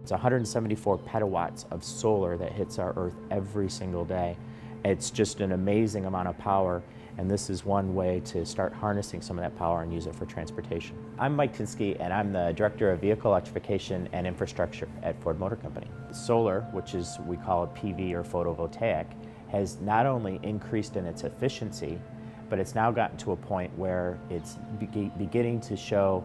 It's 174 petawatts of solar that hits our Earth every single day. It's just an amazing amount of power, and this is one way to start harnessing some of that power and use it for transportation. I'm Mike Tinsky, and I'm the Director of Vehicle Electrification and Infrastructure at Ford Motor Company. Solar, which is, we call it PV or photovoltaic, has not only increased in its efficiency, but it's now gotten to a point where it's beginning to show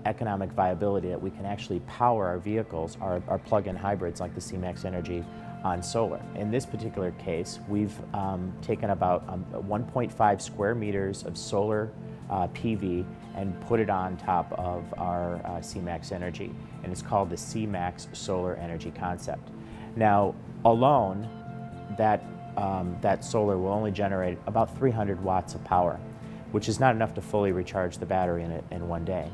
economic viability, that we can actually power our vehicles, our plug-in hybrids like the C-MaX Energy, on solar. In this particular case, we've taken about 1.5 square meters of solar PV and put it on top of our C-MaX Energy, and it's called the C-MaX Solar Energy Concept. Now, alone, that solar will only generate about 300 watts of power, which is not enough to fully recharge the battery in one day.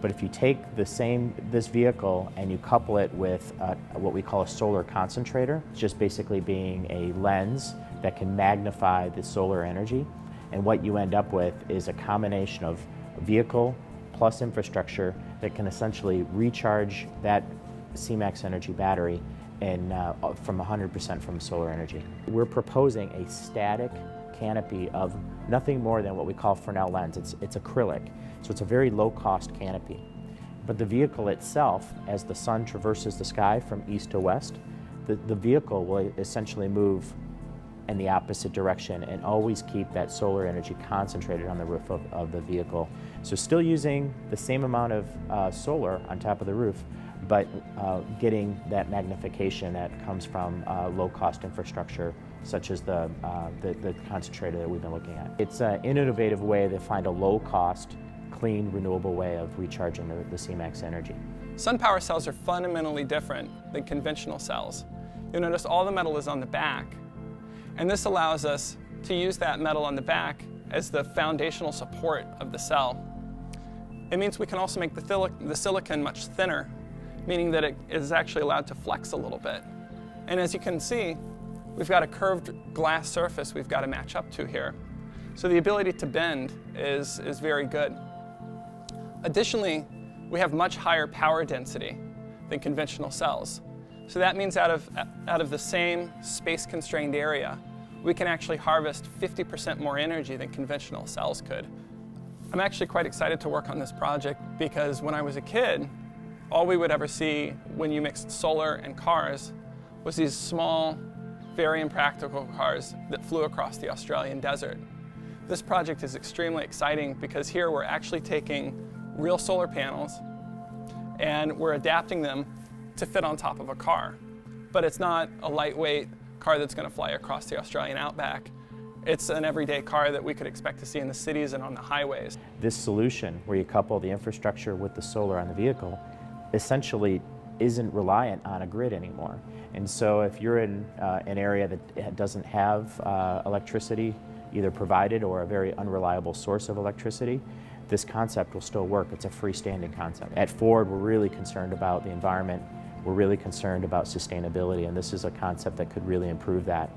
But if you take this vehicle and you couple it with what we call a solar concentrator, just basically being a lens that can magnify the solar energy, and what you end up with is a combination of vehicle plus infrastructure that can essentially recharge that C-MaX Energy battery from 100% from solar energy. We're proposing a static canopy of nothing more than what we call Fresnel lens. It's acrylic, so it's a very low-cost canopy. But the vehicle itself, as the sun traverses the sky from east to west, the vehicle will essentially move in the opposite direction and always keep that solar energy concentrated on the roof of the vehicle. So still using the same amount of solar on top of the roof, but getting that magnification that comes from low-cost infrastructure, such as the concentrator that we've been looking at. It's an innovative way to find a low-cost, clean, renewable way of recharging the C-MaX Energy. SunPower cells are fundamentally different than conventional cells. You'll notice all the metal is on the back, and this allows us to use that metal on the back as the foundational support of the cell. It means we can also make the silicon much thinner, meaning that it is actually allowed to flex a little bit. And as you can see, we've got a curved glass surface we've got to match up to here. So the ability to bend is very good. Additionally, we have much higher power density than conventional cells. So that means out of the same space-constrained area, we can actually harvest 50% more energy than conventional cells could. I'm actually quite excited to work on this project because when I was a kid, all we would ever see when you mixed solar and cars was these small, very impractical cars that flew across the Australian desert. This project is extremely exciting because here we're actually taking real solar panels and we're adapting them to fit on top of a car. But it's not a lightweight car that's going to fly across the Australian outback. It's an everyday car that we could expect to see in the cities and on the highways. This solution, where you couple the infrastructure with the solar on the vehicle, essentially isn't reliant on a grid anymore. And so if you're in an area that doesn't have electricity either provided or a very unreliable source of electricity, this concept will still work. It's a freestanding concept. At Ford, we're really concerned about the environment. We're really concerned about sustainability, and this is a concept that could really improve that.